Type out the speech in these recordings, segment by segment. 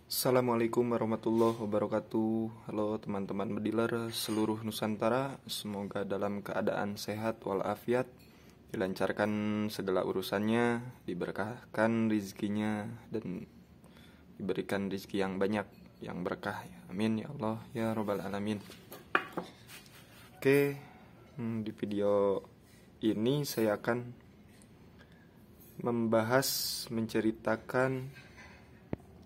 Assalamualaikum warahmatullahi wabarakatuh. Halo teman-teman bediler seluruh Nusantara. Semoga dalam keadaan sehat walafiat, dilancarkan segala urusannya, diberkahkan rezekinya, dan diberikan rezeki yang banyak, yang berkah. Amin ya Allah ya Rabbal Alamin. Oke, di video ini saya akan menceritakan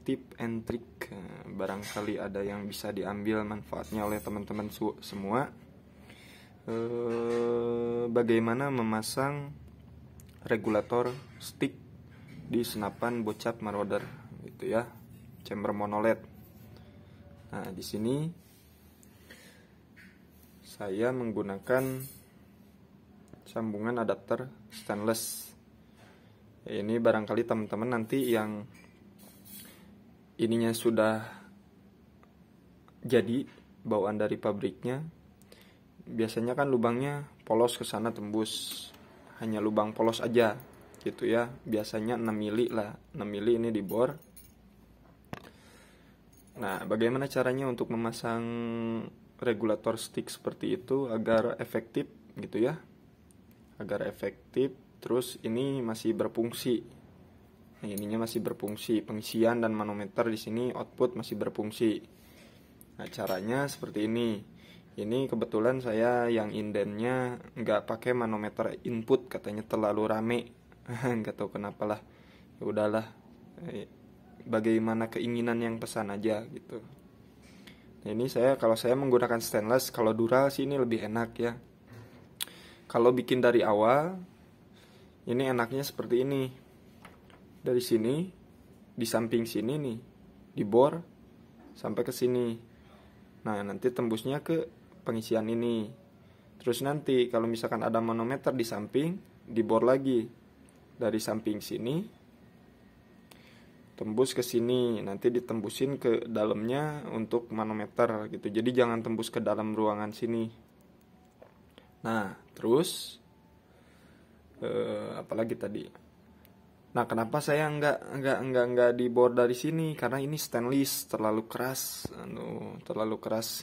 tip and trick. Barangkali ada yang bisa diambil manfaatnya oleh teman-teman semua. Bagaimana memasang regulator stick di senapan bocap marauder gitu ya, chamber monoled. Nah, di sini saya menggunakan sambungan adapter stainless. Ini barangkali teman-teman nanti yang ininya sudah jadi bawaan dari pabriknya, biasanya kan lubangnya polos ke sana tembus, hanya lubang polos aja gitu ya, biasanya 6 mili lah, 6 mili ini dibor. Nah, bagaimana caranya untuk memasang regulator stick seperti itu agar efektif gitu ya, agar efektif terus ini masih berfungsi. Nah, ininya masih berfungsi, pengisian dan manometer di sini output masih berfungsi. Nah, caranya seperti ini. Ini kebetulan saya yang indennya nggak pakai manometer input, katanya terlalu rame. Nggak tahu kenapa lah. Ya udahlah. Bagaimana keinginan yang pesan aja gitu. Nah, ini kalau saya menggunakan stainless, kalau Dural sih ini lebih enak ya. Kalau bikin dari awal, ini enaknya seperti ini. Dari sini, di samping sini nih, dibor sampai ke sini. Nah, nanti tembusnya ke pengisian ini. Terus nanti kalau misalkan ada manometer di samping, dibor lagi dari samping sini, tembus ke sini, nanti ditembusin ke dalamnya untuk manometer gitu. Jadi jangan tembus ke dalam ruangan sini. Nah, terus apalagi tadi? Nah, kenapa saya nggak dibor dari sini? Karena ini stainless, terlalu keras,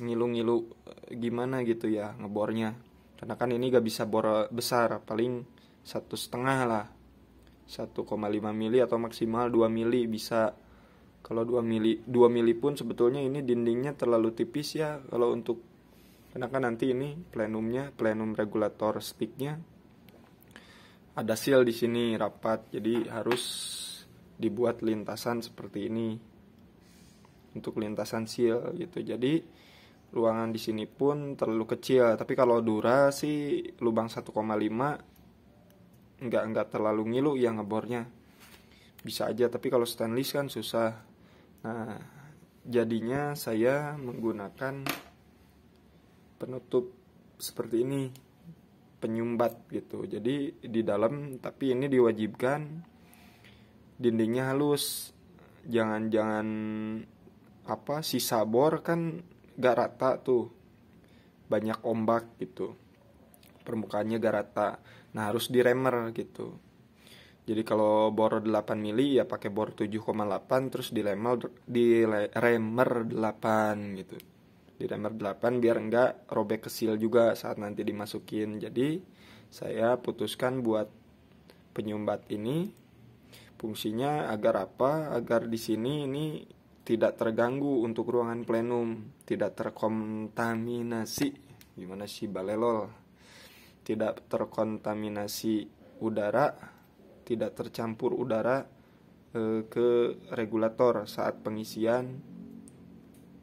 ngilu-ngilu gimana gitu ya ngebornya. Karena kan ini gak bisa bor besar, paling 1,5 lah, 1,5 mili atau maksimal 2 mili bisa. Kalau 2 mili pun sebetulnya ini dindingnya terlalu tipis ya. Kalau untuk, karena kan nanti ini plenum regulator sticknya ada seal di sini rapat, jadi harus dibuat lintasan seperti ini untuk lintasan seal gitu. Jadi ruangan di sini pun terlalu kecil. Tapi kalau Dura sih lubang 1,5 nggak terlalu ngilu ya ngebornya, bisa aja. Tapi kalau stainless kan susah. Nah, jadinya saya menggunakan penutup seperti ini, penyumbat gitu. Jadi di dalam, tapi ini diwajibkan dindingnya halus. Jangan sisa bor kan gak rata tuh, banyak ombak gitu, permukaannya gak rata. Nah, harus diremer gitu. Jadi kalau bor 8 mili ya pakai bor 7,8 terus diremer 8 gitu. Di remer 8 biar enggak robek ke seal juga saat nanti dimasukin. Jadi saya putuskan buat penyumbat ini. Fungsinya agar apa? Agar di sini ini tidak terganggu untuk ruangan plenum, tidak terkontaminasi. Gimana sih balelol? Tidak terkontaminasi udara, tidak tercampur udara ke regulator saat pengisian.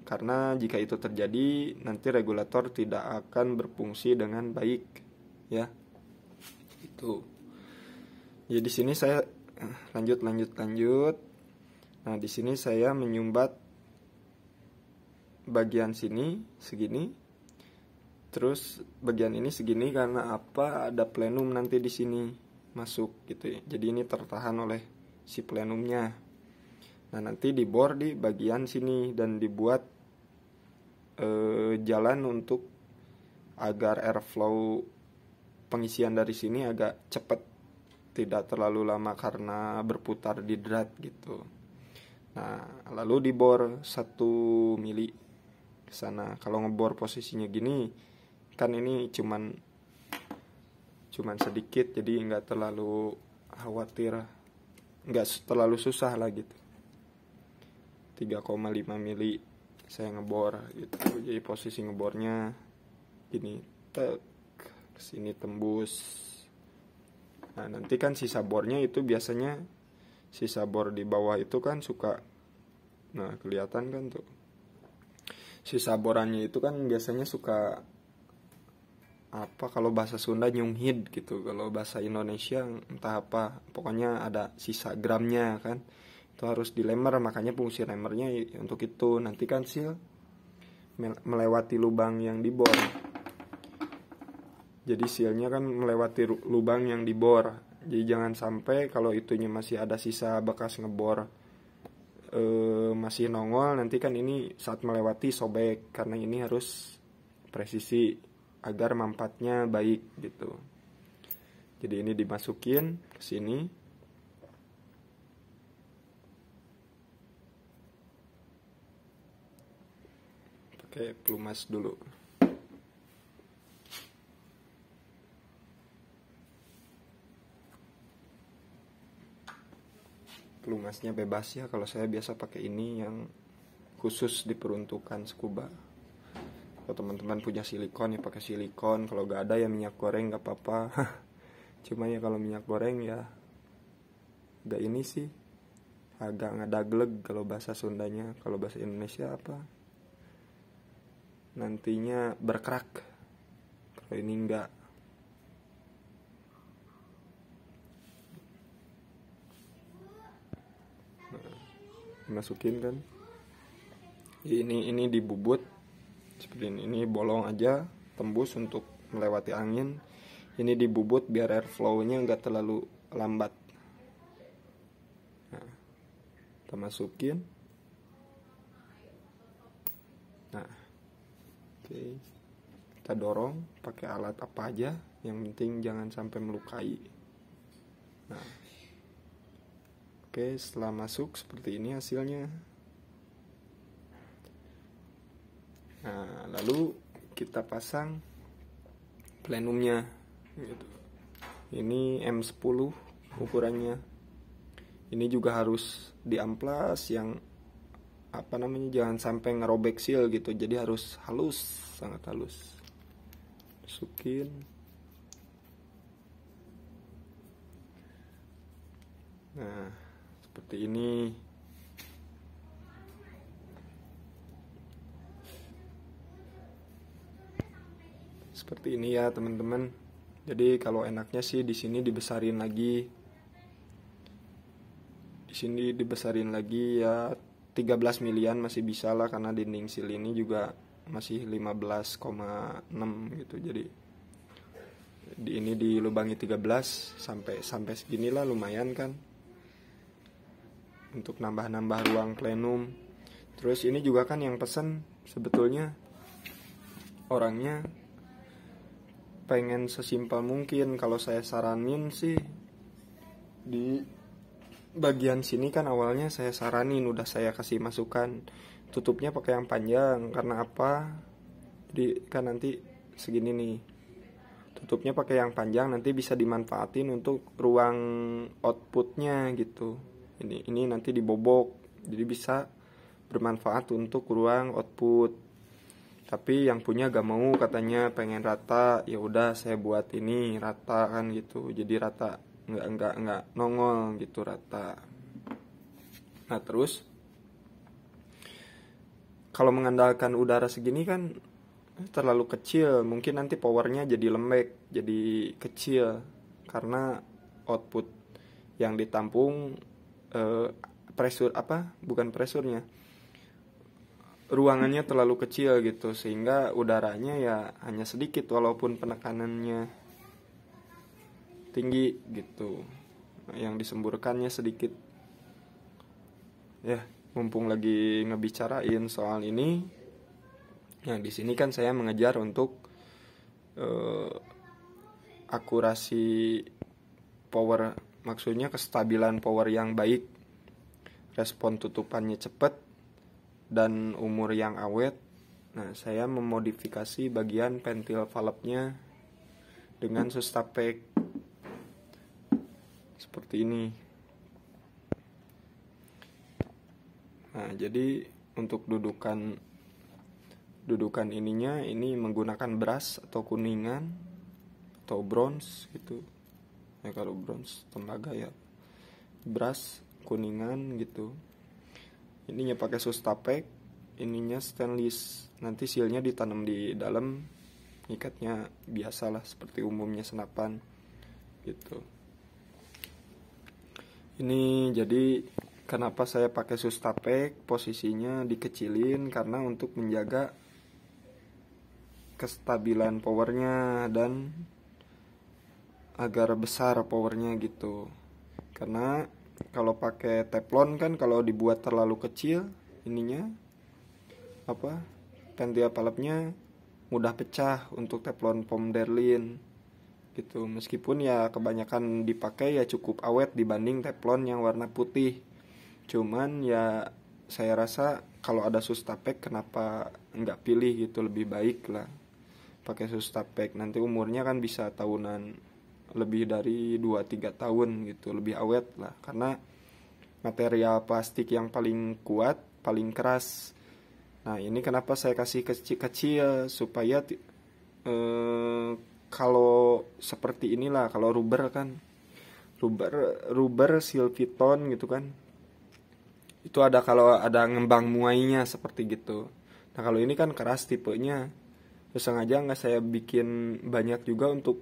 Karena jika itu terjadi, nanti regulator tidak akan berfungsi dengan baik, ya. Itu. Ya di sini saya lanjut. Nah, di sini saya menyumbat bagian sini segini. Terus bagian ini segini karena apa? Ada plenum nanti di sini masuk gitu ya. Jadi ini tertahan oleh si plenumnya. Nah, nanti dibor di bagian sini dan dibuat jalan untuk agar airflow pengisian dari sini agak cepat, tidak terlalu lama karena berputar di drat gitu. Nah, lalu dibor 1 mili ke sana. Kalau ngebor posisinya gini, kan ini cuman sedikit, jadi nggak terlalu khawatir, nggak terlalu susah lah gitu. 3,5 mili saya ngebor gitu. Jadi posisi ngebornya gini, tek, kesini tembus. Nah, nanti kan sisa bornya itu biasanya, sisa bor di bawah itu kan suka, nah kelihatan kan tuh, sisa borannya itu kan biasanya suka apa, kalau bahasa Sunda nyunghid gitu, kalau bahasa Indonesia entah apa, pokoknya ada sisa gramnya kan, itu harus dilemer. Makanya fungsi lemernya untuk itu, nanti kan seal melewati lubang yang dibor. Jadi sealnya kan melewati lubang yang dibor. Jadi jangan sampai kalau itunya masih ada sisa bekas ngebor masih nongol, nanti kan ini saat melewati sobek, karena ini harus presisi agar manfaatnya baik gitu. Jadi ini dimasukin ke sini. Pakai pelumas dulu. Pelumasnya bebas ya, kalau saya biasa pakai ini yang khusus diperuntukkan scuba. Kalau teman-teman punya silikon ya pakai silikon, kalau gak ada ya minyak goreng gak apa-apa. Cuma ya kalau minyak goreng ya agak ini sih, agak ngadaglek kalau bahasa Sundanya. Kalau bahasa Indonesia apa, nantinya berkerak. Kalau ini enggak. Masukin kan, ini dibubut seperti ini bolong aja, tembus untuk melewati angin. Ini dibubut biar airflow-nya nggak terlalu lambat. Nah, kita masukin. Nah, oke, kita dorong pakai alat apa aja, yang penting jangan sampai melukai. Nah, oke, setelah masuk seperti ini hasilnya. Nah, lalu kita pasang plenumnya gitu. Ini M10 ukurannya. Ini juga harus diamplas, yang apa namanya, jangan sampai ngerobek seal gitu. Jadi harus halus, sangat halus. Masukin. Nah, seperti ini. Seperti ini ya teman-teman. Jadi kalau enaknya sih di sini dibesarin lagi. Di sini dibesarin lagi ya 13 milian masih bisa lah, karena dinding seal ini juga masih 15,6 gitu. Jadi ini dilubangi 13 sampai seginilah, lumayan kan untuk nambah-nambah ruang plenum. Terus ini juga kan yang pesen sebetulnya orangnya pengen sesimpel mungkin. Kalau saya saranin sih di bagian sini kan awalnya saya saranin, udah saya kasih masukan tutupnya pakai yang panjang. Karena apa? Jadi kan nanti segini nih, tutupnya pakai yang panjang, nanti bisa dimanfaatin untuk ruang outputnya gitu. Ini nanti dibobok, jadi bisa bermanfaat untuk ruang output. Tapi yang punya gak mau, katanya pengen rata. Ya udah saya buat ini rata kan gitu. Jadi rata, nggak nongol gitu, rata. Nah terus kalau mengandalkan udara segini kan terlalu kecil, mungkin nanti powernya jadi lembek, jadi kecil karena output yang ditampung pressure apa? Bukan pressurnya, ruangannya terlalu kecil gitu, sehingga udaranya ya hanya sedikit walaupun penekanannya tinggi gitu, yang disemburkannya sedikit. Ya, mumpung lagi ngebicarain soal ini, nah di sini kan saya mengejar untuk akurasi power, maksudnya kestabilan power yang baik. respon tutupannya cepat, dan umur yang awet. Nah, saya memodifikasi bagian pentil valve-nya dengan Sustapack seperti ini. Nah, jadi untuk dudukan ininya ini menggunakan brass atau kuningan atau bronze gitu. Ya kalau bronze tembaga ya brass kuningan gitu. Ininya pakai Sustapack, ininya stainless. Nanti sealnya ditanam di dalam, ikatnya biasalah seperti umumnya senapan gitu. Ini jadi kenapa saya pakai Sustapack, posisinya dikecilin karena untuk menjaga kestabilan powernya dan agar besar powernya gitu. Karena kalau pakai teflon kan kalau dibuat terlalu kecil ininya pentil valve-nya mudah pecah untuk teflon Pomderlin gitu. Meskipun ya kebanyakan dipakai ya cukup awet dibanding teflon yang warna putih. Cuman ya saya rasa kalau ada Sustapack kenapa nggak pilih gitu, lebih baik lah pakai Sustapack. Nanti umurnya kan bisa tahunan, lebih dari 2-3 tahun gitu, lebih awet lah karena material plastik yang paling kuat, paling keras. Nah, ini kenapa saya kasih kecil-kecil supaya kalau seperti inilah, kalau rubber kan rubber silviton gitu kan, itu ada kalau ada ngembang muainya seperti gitu. Nah, kalau ini kan keras tipenya, terus sengaja nggak saya bikin banyak juga untuk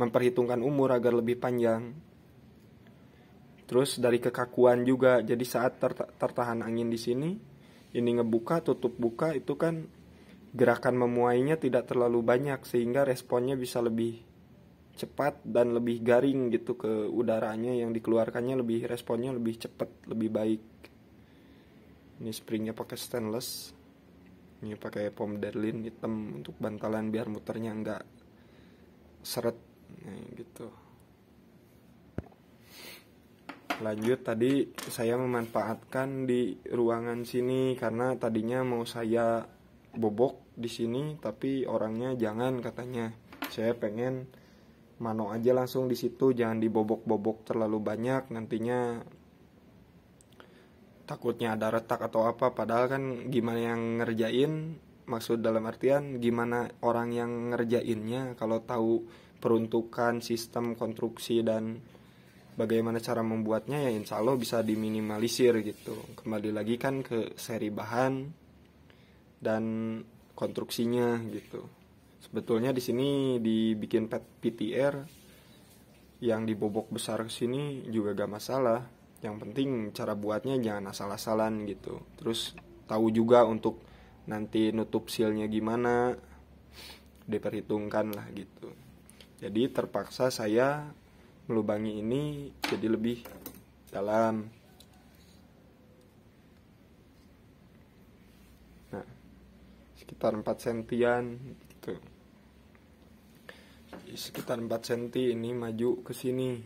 memperhitungkan umur agar lebih panjang. Terus dari kekakuan juga, jadi saat tertahan angin di sini, ini ngebuka tutup buka itu kan gerakan memuainya tidak terlalu banyak sehingga responnya bisa lebih cepat dan lebih garing gitu ke udaranya yang dikeluarkannya, lebih responnya lebih cepat, lebih baik. Ini springnya pakai stainless, ini pakai Pomderlin hitam untuk bantalan biar muternya enggak seret. Nah, gitu. Lanjut, tadi saya memanfaatkan di ruangan sini karena tadinya mau saya bobok di sini tapi orangnya jangan, katanya. Saya pengen mano aja langsung di situ, jangan dibobok-bobok terlalu banyak, nantinya takutnya ada retak atau apa. Padahal kan gimana yang ngerjain, maksud dalam artian gimana orang yang ngerjainnya kalau tahu peruntukan sistem konstruksi dan bagaimana cara membuatnya, ya insya Allah bisa diminimalisir gitu. Kembali lagi kan ke seri bahan dan konstruksinya gitu. Sebetulnya di sini dibikin PTR yang dibobok besar ke sini juga gak masalah. Yang penting cara buatnya jangan asal-asalan gitu. Terus tahu juga untuk nanti nutup sealnya gimana, diperhitungkan lah gitu. Jadi terpaksa saya melubangi ini jadi lebih dalam. Nah, sekitar 4 sentian gitu. Sekitar 4 senti ini maju ke sini.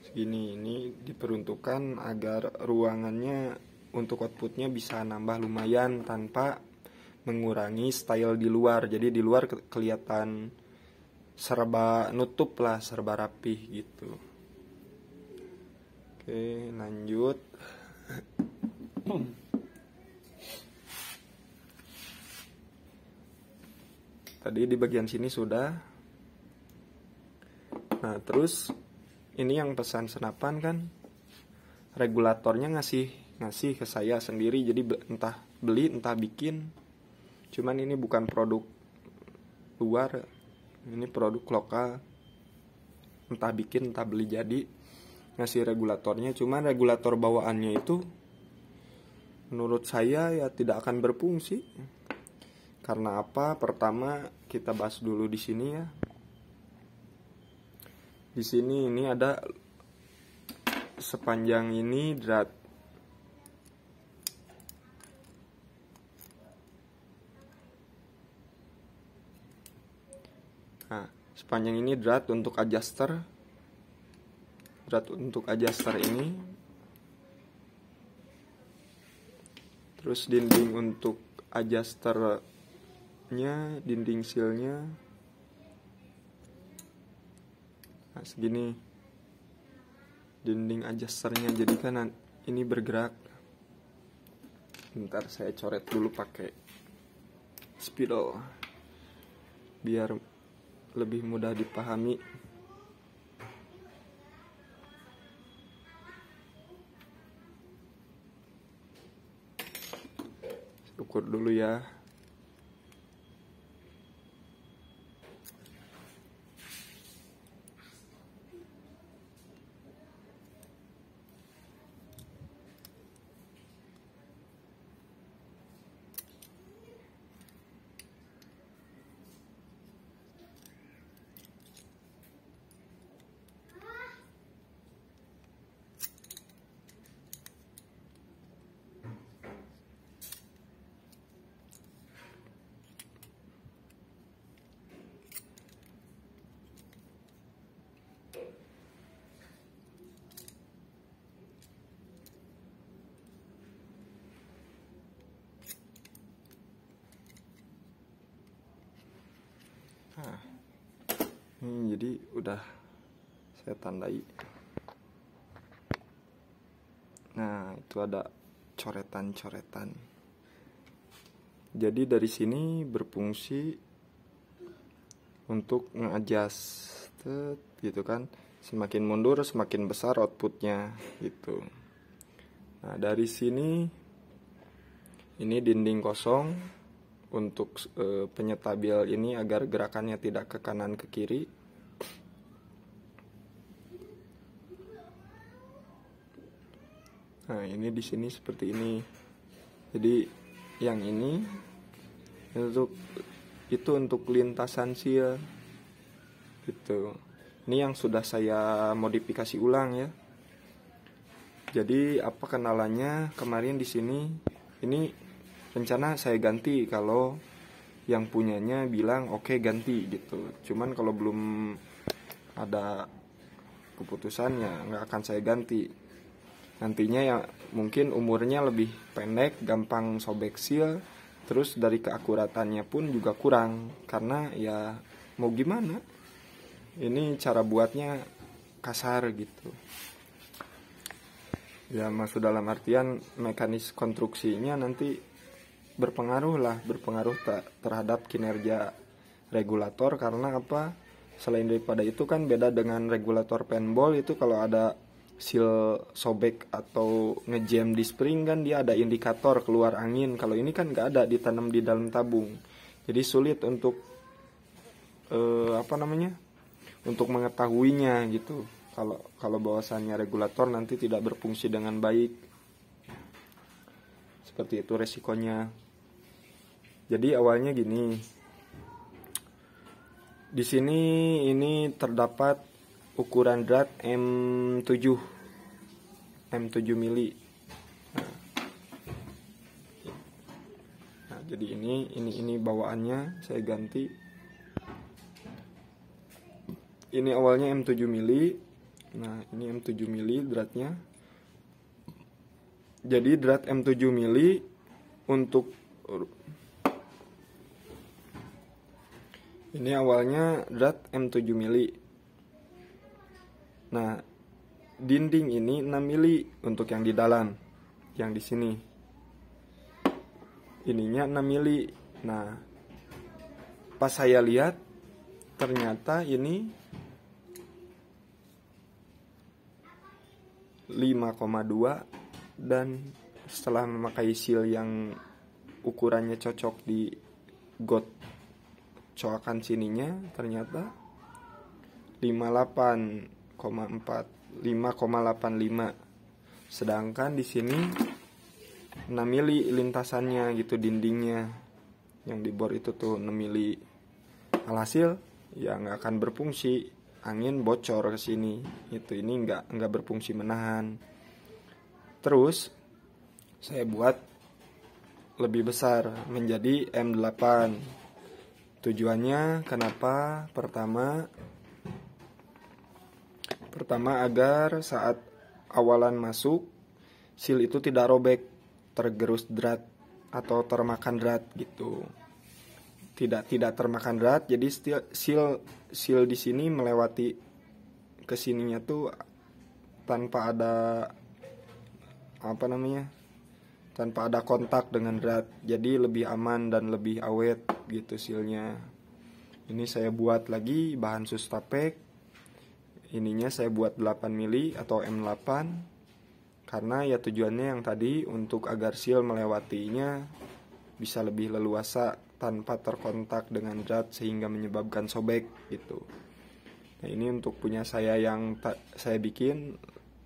Segini, ini diperuntukkan agar ruangannya untuk outputnya bisa nambah lumayan tanpa mengurangi style di luar. Jadi di luar kelihatan serba nutup lah, serba rapih gitu. Oke, lanjut. Tadi di bagian sini sudah. Nah, terus ini yang pesan senapan kan regulatornya ngasih ke saya sendiri. Jadi entah beli entah bikin. Cuman ini bukan produk luar, ini produk lokal. Entah bikin entah beli jadi ngasih regulatornya. Cuman regulator bawaannya itu menurut saya ya tidak akan berfungsi. Karena apa? Pertama kita bahas dulu di sini ya. Di sini ini ada sepanjang ini drat. Nah, sepanjang ini drat untuk adjuster. Drat untuk adjuster ini Terus dinding untuk adjusternya, dinding sealnya, nah segini dinding adjusternya. Jadi kan ini bergerak. Bentar saya coret dulu pakai spidol biar lebih mudah dipahami. Ukur dulu ya. Nah, ini jadi udah saya tandai. Nah, itu ada coretan-coretan. Jadi dari sini berfungsi untuk nge-adjust gitu kan. Semakin mundur semakin besar outputnya gitu. Nah, dari sini ini dinding kosong untuk penyetabil ini agar gerakannya tidak ke kanan ke kiri. Nah, ini di sini seperti ini. Jadi yang ini untuk lintasan seal gitu. Ini yang sudah saya modifikasi ulang ya. Jadi apa kenalannya kemarin di sini? Ini rencana saya ganti kalau yang punyanya bilang oke, ganti gitu. Cuman kalau belum ada keputusannya nggak akan saya ganti. Nantinya ya mungkin umurnya lebih pendek, gampang sobek seal, terus dari keakuratannya pun juga kurang karena ya mau gimana? Ini cara buatnya kasar gitu. Ya maksud dalam artian mekanis konstruksinya nanti berpengaruh terhadap kinerja regulator. Karena apa? Selain daripada itu kan beda dengan regulator paintball, itu kalau ada seal sobek atau ngejam di spring kan dia ada indikator keluar angin. Kalau ini kan nggak ada, ditanam di dalam tabung. Jadi sulit untuk untuk mengetahuinya gitu. Kalau bahwasannya regulator nanti tidak berfungsi dengan baik, seperti itu resikonya. Jadi awalnya gini, di sini ini terdapat ukuran drat M7 mili. Nah, jadi ini bawaannya saya ganti. Ini awalnya M7 mili. Nah, ini M7 mili dratnya. Jadi drat M7 mili untuk ini awalnya drat M7 mili. Nah, dinding ini 6 mili untuk yang di dalam, yang di sini. Ininya 6 mili. Nah, pas saya lihat ternyata ini 5,2, dan setelah memakai seal yang ukurannya cocok di got coakan sininya ternyata 5,85. Sedangkan di sini 6 mili lintasannya gitu, dindingnya yang di bor itu tuh 6 mili. Alhasil ya nggak akan berfungsi, angin bocor ke sini. Itu ini nggak berfungsi menahan. Terus saya buat lebih besar menjadi M8. Tujuannya kenapa? Pertama agar saat awalan masuk seal itu tidak robek tergerus drat atau termakan drat gitu. Tidak termakan drat, jadi seal di sini melewati kesininya tuh tanpa ada tanpa ada kontak dengan drat, jadi lebih aman dan lebih awet gitu sealnya. Ini saya buat lagi bahan Sustapek, ininya saya buat 8 mili atau M8, karena ya tujuannya yang tadi untuk agar seal melewatinya bisa lebih leluasa tanpa terkontak dengan drat sehingga menyebabkan sobek gitu. Nah ini untuk punya saya yang saya bikin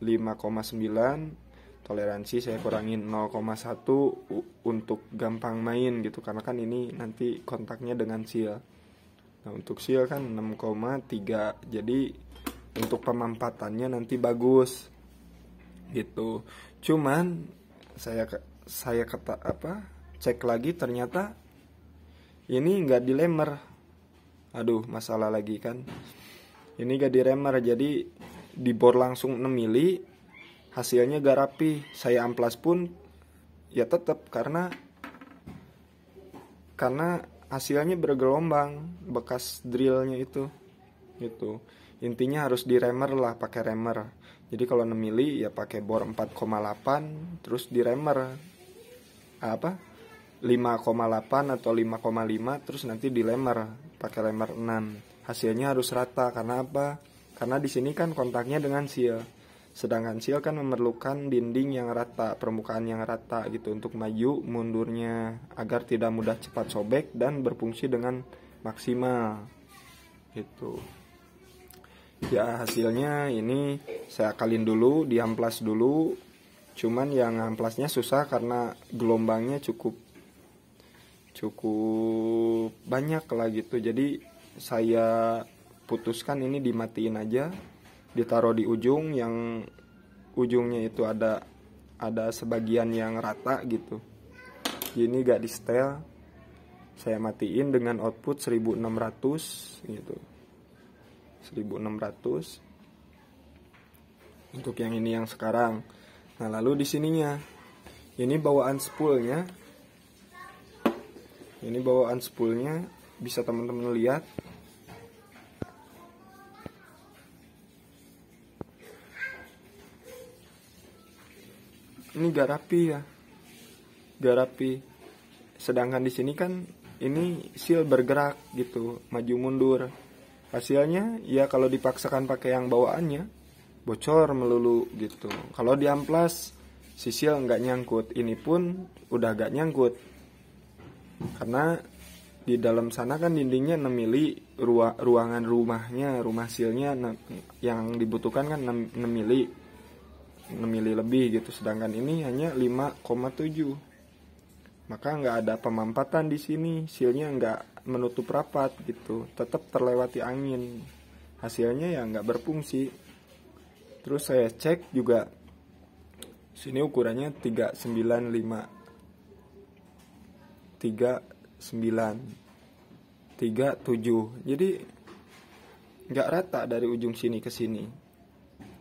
5,9, toleransi saya kurangin 0,1 untuk gampang main gitu, karena kan ini nanti kontaknya dengan seal. Nah untuk seal kan 6,3, jadi untuk pemampatannya nanti bagus gitu. Cuman saya cek lagi, ternyata ini nggak dilemer. Aduh, masalah lagi kan. Ini nggak diremer, jadi dibor langsung 6 mili, hasilnya gak rapi. Saya amplas pun ya tetap karena hasilnya bergelombang bekas drillnya itu gitu. Intinya harus diremer lah, pakai remer. Jadi kalau 6 mili ya pakai bor 4,8 terus diremer 5,8 atau 5,5 terus nanti dilemer pakai lemer 6. Hasilnya harus rata, karena apa? Karena di sini kan kontaknya dengan seal. Sedangkan seal kan memerlukan dinding yang rata, permukaan yang rata gitu untuk maju mundurnya agar tidak mudah cepat sobek dan berfungsi dengan maksimal gitu. Ya hasilnya ini saya akalin dulu, diamplas dulu. Cuman yang amplasnya susah karena gelombangnya cukup banyak lah gitu. Jadi saya putuskan ini dimatiin aja, ditaruh di ujung, yang ujungnya itu ada sebagian yang rata gitu. Ini gak di setel, saya matiin dengan output 1600 gitu, 1600 untuk yang ini yang sekarang. Nah lalu di sininya ini bawaan spoolnya, bisa teman-teman lihat. Ini gak rapi ya, gak rapi. Sedangkan di sini kan ini seal bergerak gitu, maju mundur. Hasilnya ya kalau dipaksakan pakai yang bawaannya bocor melulu gitu. Kalau diamplas si seal nggak nyangkut, ini pun udah gak nyangkut. Karena di dalam sana kan dindingnya 6 mili, ruangan rumah sealnya yang dibutuhkan kan 6 mili lebih gitu, sedangkan ini hanya 5,7. Maka nggak ada pemampatan di sini, sealnya nggak menutup rapat gitu, tetap terlewati angin. Hasilnya ya nggak berfungsi. Terus saya cek juga, sini ukurannya 37, jadi nggak rata dari ujung sini ke sini.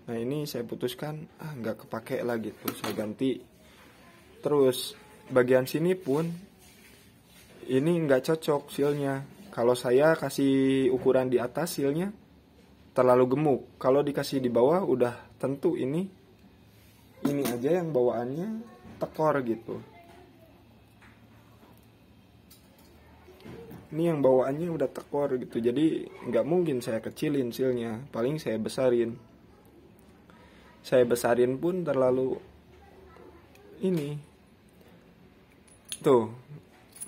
Nah ini saya putuskan nggak kepake lah gitu, saya ganti. Terus bagian sini pun ini nggak cocok sealnya. Kalau saya kasih ukuran di atas sealnya terlalu gemuk, kalau dikasih di bawah udah tentu ini aja yang bawaannya tekor gitu. Ini yang bawaannya udah tekor gitu, jadi nggak mungkin saya kecilin sealnya, paling saya besarin. Saya besarin pun terlalu ini tuh,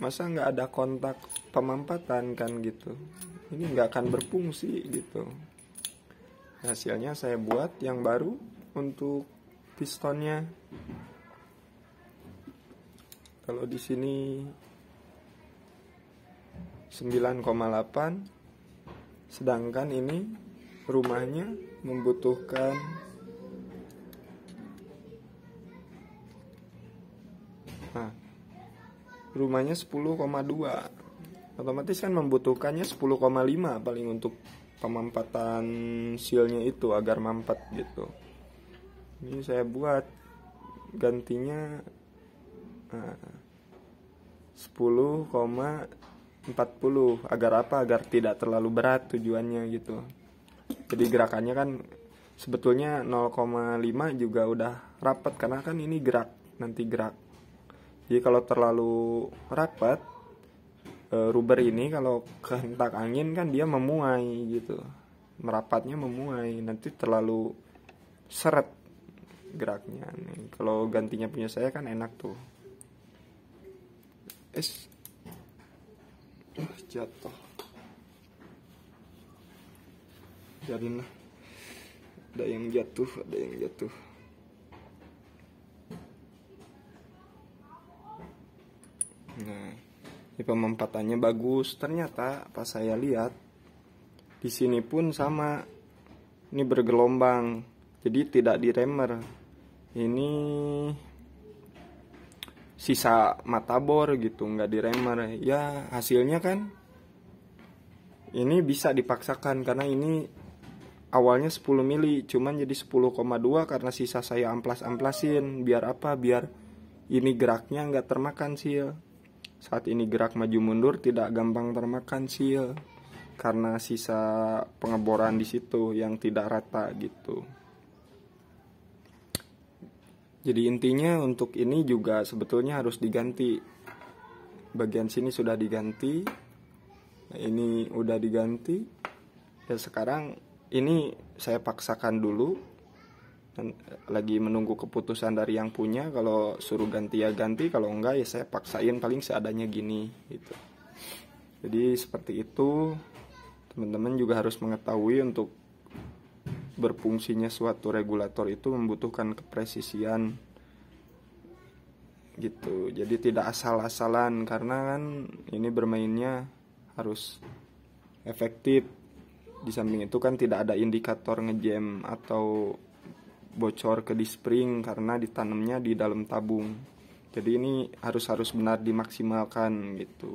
masa nggak ada kontak pemampatan kan gitu, ini nggak akan berfungsi gitu. Hasilnya saya buat yang baru untuk pistonnya. Kalau di sini 9,8, sedangkan ini rumahnya membutuhkan rumahnya 10,2. Otomatis kan membutuhkannya 10,5 paling untuk pemampatan sealnya itu agar mampet gitu. Ini saya buat gantinya 10,40. Agar apa? Agar tidak terlalu berat tujuannya gitu. Jadi gerakannya kan sebetulnya 0,5 juga udah rapat, karena kan ini nanti gerak. Jadi kalau terlalu rapat, rubber ini kalau kehentak angin kan dia memuai gitu, merapatnya memuai, nanti terlalu seret geraknya nih. Kalau gantinya punya saya kan enak tuh. Jatuh, jadiin lah, ada yang jatuh. Nah, ini pemanfaatannya bagus. Ternyata pas saya lihat di sini pun sama. Ini bergelombang, jadi tidak diremer. Ini sisa matabor gitu, nggak diremer. Ya hasilnya kan ini bisa dipaksakan, karena ini awalnya 10 mili, cuman jadi 10,2 karena sisa saya amplas-amplasin. Biar apa? Biar ini geraknya nggak termakan sil. Saat ini gerak maju mundur tidak gampang termakan sil, karena sisa pengeboran di situ yang tidak rata gitu. Jadi intinya untuk ini juga sebetulnya harus diganti. Bagian sini sudah diganti, ini udah diganti. Ya sekarang ini saya paksakan dulu, dan lagi menunggu keputusan dari yang punya. Kalau suruh ganti ya ganti, kalau enggak ya saya paksain paling seadanya gini gitu. Jadi seperti itu. Teman-teman juga harus mengetahui untuk berfungsinya suatu regulator itu membutuhkan kepresisian gitu. Jadi tidak asal-asalan, karena kan ini bermainnya harus efektif. Di samping itu kan tidak ada indikator ngejam atau bocor ke dispring karena ditanamnya di dalam tabung. Jadi ini harus benar dimaksimalkan gitu.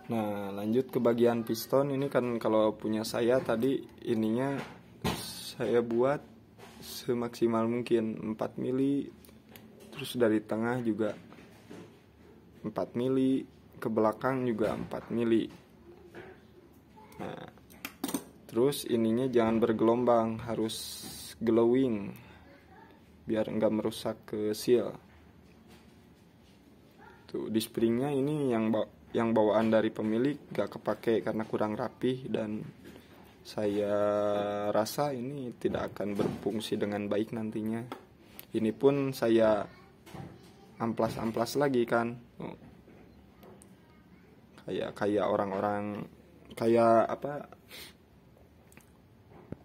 Nah, lanjut ke bagian piston. Ini kan kalau punya saya tadi ininya saya buat semaksimal mungkin 4 mili. Terus dari tengah juga 4 mili, ke belakang juga 4 mili. Nah, terus ininya jangan bergelombang, harus glowing biar enggak merusak ke seal. Tuh, di springnya ini yang bawaan dari pemilik gak kepake karena kurang rapih, dan saya rasa ini tidak akan berfungsi dengan baik nantinya. Ini pun saya amplas lagi kan, kayak orang-orang, kayak apa,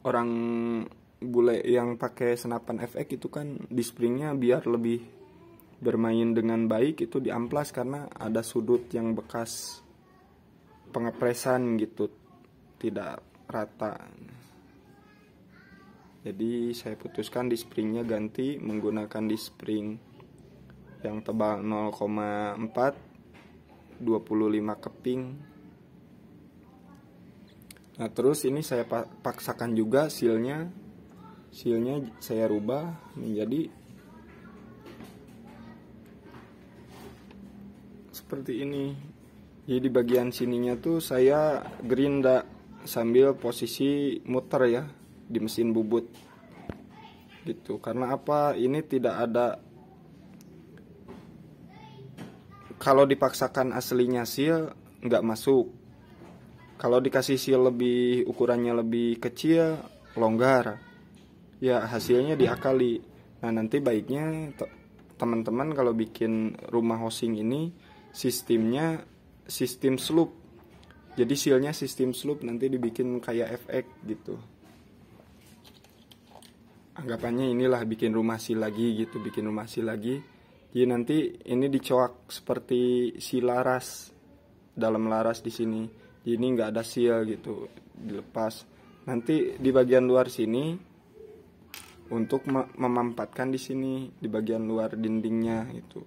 orang bule yang pakai senapan FX itu kan di springnya biar lebih bermain dengan baik itu diamplas, karena ada sudut yang bekas pengepresan gitu, tidak rata. Jadi saya putuskan di springnya ganti menggunakan di spring yang tebal 0,4 25 keping. Nah terus ini saya paksakan juga sealnya saya rubah menjadi seperti ini. Jadi di bagian sininya tuh saya gerinda sambil posisi muter ya di mesin bubut gitu. Karena apa? Ini tidak ada, kalau dipaksakan aslinya seal nggak masuk. Kalau dikasih seal lebih, ukurannya lebih kecil, longgar. Ya hasilnya diakali. Nah nanti baiknya teman-teman kalau bikin rumah housing ini sistemnya sistem slope. Jadi sealnya sistem slope, nanti dibikin kayak FX gitu. Anggapannya inilah bikin rumah seal lagi gitu, bikin rumah seal lagi. Jadi nanti ini dicoak seperti si laras, dalam laras di sini. Jadi ini nggak ada seal gitu, dilepas. Nanti di bagian luar sini untuk memampatkan di sini di bagian luar dindingnya itu,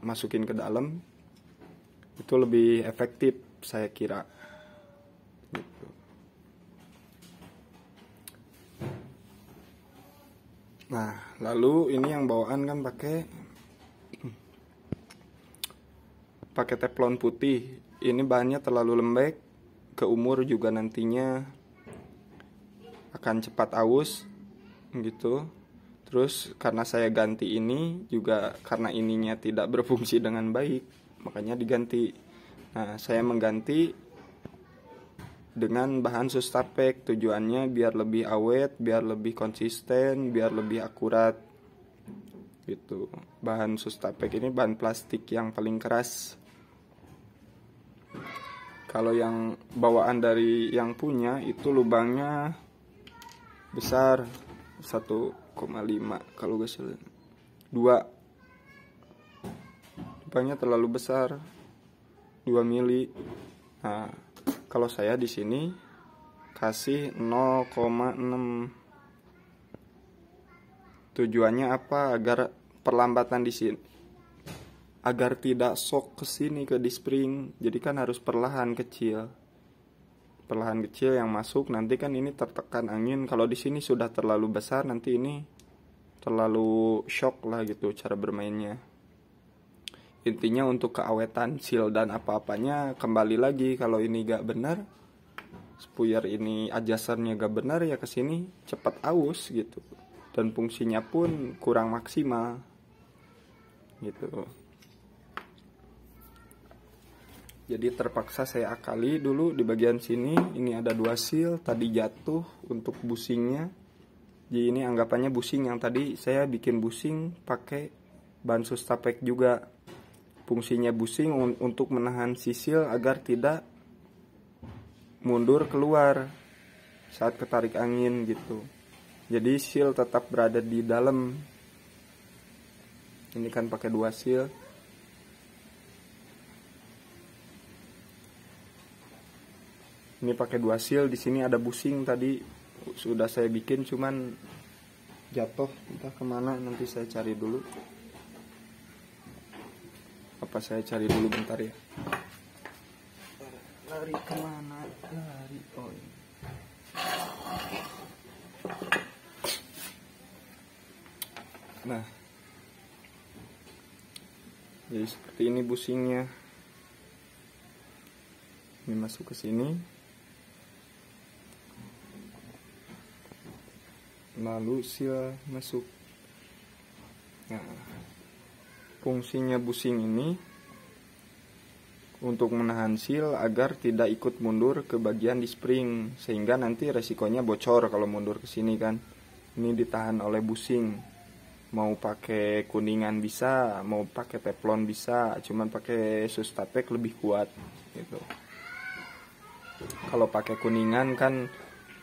masukin ke dalam itu lebih efektif saya kira. Gitu. Nah lalu ini yang bawaan kan pakai pakai teflon putih. Ini bahannya terlalu lembek, ke umur juga nantinya akan cepat aus gitu. Terus karena saya ganti ini juga karena ininya tidak berfungsi dengan baik, makanya diganti. Nah, saya mengganti dengan bahan Sustapek, tujuannya biar lebih awet, biar lebih konsisten, biar lebih akurat gitu. Bahan Sustapek ini bahan plastik yang paling keras. Kalau yang bawaan dari yang punya itu lubangnya besar 1,5, kalau gak salah 2, lubangnya terlalu besar 2 mili. Nah, kalau saya di sini kasih 0,6. Tujuannya apa? Agar perlambatan di sini, agar tidak shock ke sini ke di spring. Jadi kan harus perlahan kecil yang masuk. Nanti kan ini tertekan angin. Kalau di sini sudah terlalu besar, nanti ini terlalu shock lah gitu cara bermainnya. Intinya untuk keawetan seal dan apa-apanya kembali lagi, kalau ini gak benar, spuyer ini adjusternya gak benar, ya kesini cepat aus gitu. Dan fungsinya pun kurang maksimal gitu. Jadi terpaksa saya akali dulu di bagian sini. Ini ada 2 seal, tadi jatuh untuk busingnya. Jadi ini anggapannya busing, yang tadi saya bikin busing pakai bahan Sustapek juga. Fungsinya busing untuk menahan sisil agar tidak mundur keluar saat ketarik angin gitu. Jadi seal tetap berada di dalam. Ini kan pakai 2 seal. Ini pakai 2 seal. Di sini ada busing, tadi sudah saya bikin cuman jatuh entah kemana. Nanti saya cari dulu. Apa saya cari dulu bentar ya. Lari kemana? Lari. Oh ini. Nah, jadi seperti ini busingnya. Ini masuk ke sini. Lalu seal masuk. Nah, fungsinya busing ini untuk menahan seal agar tidak ikut mundur ke bagian di spring, sehingga nanti resikonya bocor kalau mundur ke sini kan. Ini ditahan oleh busing. Mau pakai kuningan bisa, mau pakai teflon bisa, cuman pakai Sustapek lebih kuat gitu. Kalau pakai kuningan kan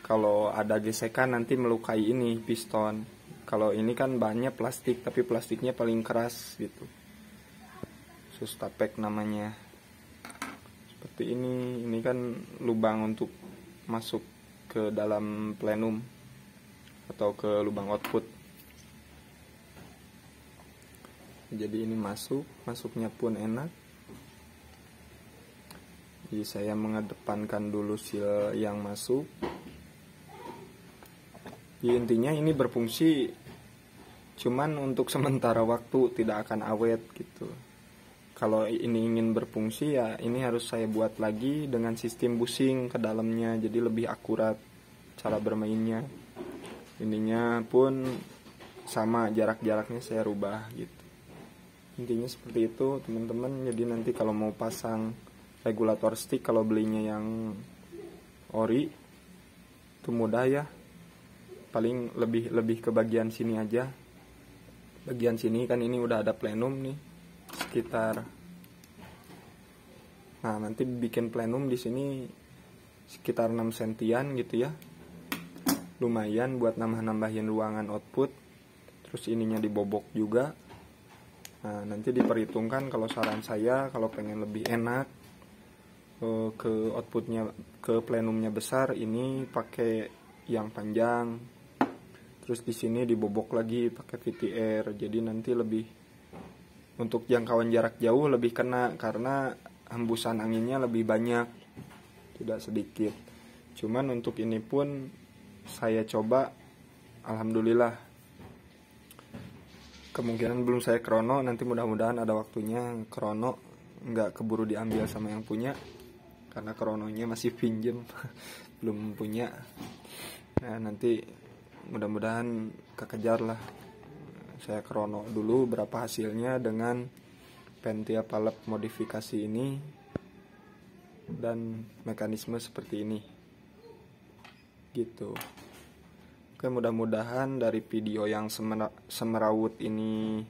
kalau ada gesekan nanti melukai ini piston. Kalau ini kan bahannya plastik, tapi plastiknya paling keras gitu. Sustapek namanya. Seperti ini kan lubang untuk masuk ke dalam plenum atau ke lubang output. Jadi ini masuknya pun enak. Jadi saya mengedepankan dulu seal yang masuk. Ya, intinya ini berfungsi cuman untuk sementara waktu, tidak akan awet gitu. Kalau ini ingin berfungsi ya ini harus saya buat lagi dengan sistem busing ke dalamnya, jadi lebih akurat cara bermainnya. Ininya pun sama, jarak-jaraknya saya rubah gitu. Intinya seperti itu teman-teman. Jadi nanti kalau mau pasang regulator stick, kalau belinya yang ori itu mudah ya. Paling lebih ke bagian sini aja. Bagian sini kan ini udah ada plenum nih sekitar. Nah, nanti bikin plenum di sini sekitar 6 sentian gitu ya. Lumayan buat nambahin ruangan output. Terus ininya dibobok juga. Nah, nanti diperhitungkan. Kalau saran saya, kalau pengen lebih enak ke outputnya, ke plenumnya besar, ini pakai yang panjang. Terus di sini dibobok lagi pakai VTR. Jadi nanti lebih untuk jangkauan jarak jauh lebih kena karena hembusan anginnya lebih banyak, tidak sedikit. Cuman untuk ini pun saya coba, alhamdulillah. Kemungkinan belum saya krono, nanti mudah-mudahan ada waktunya krono nggak keburu diambil sama yang punya, karena krononya masih pinjem belum punya. Nah nanti mudah-mudahan kekejar lah. Saya krono dulu berapa hasilnya dengan Pentia Palep modifikasi ini dan mekanisme seperti ini gitu. Oke, mudah-mudahan dari video yang semerawut ini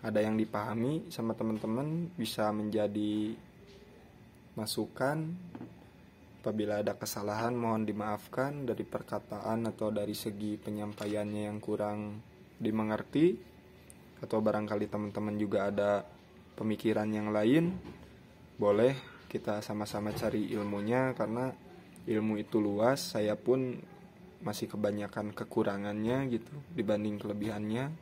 ada yang dipahami sama teman-teman, bisa menjadi masukan. Apabila ada kesalahan mohon dimaafkan dari perkataan atau dari segi penyampaiannya yang kurang dimengerti, atau barangkali teman-teman juga ada pemikiran yang lain, boleh kita sama-sama cari ilmunya, karena ilmu itu luas. Saya pun masih kebanyakan kekurangannya gitu dibanding kelebihannya.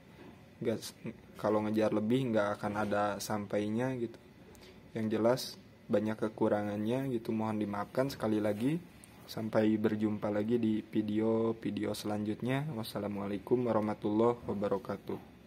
Kalau ngejar lebih nggak akan ada sampainya gitu. Yang jelas banyak kekurangannya gitu, mohon dimaafkan sekali lagi. Sampai berjumpa lagi di video selanjutnya. Wassalamualaikum warahmatullahi wabarakatuh.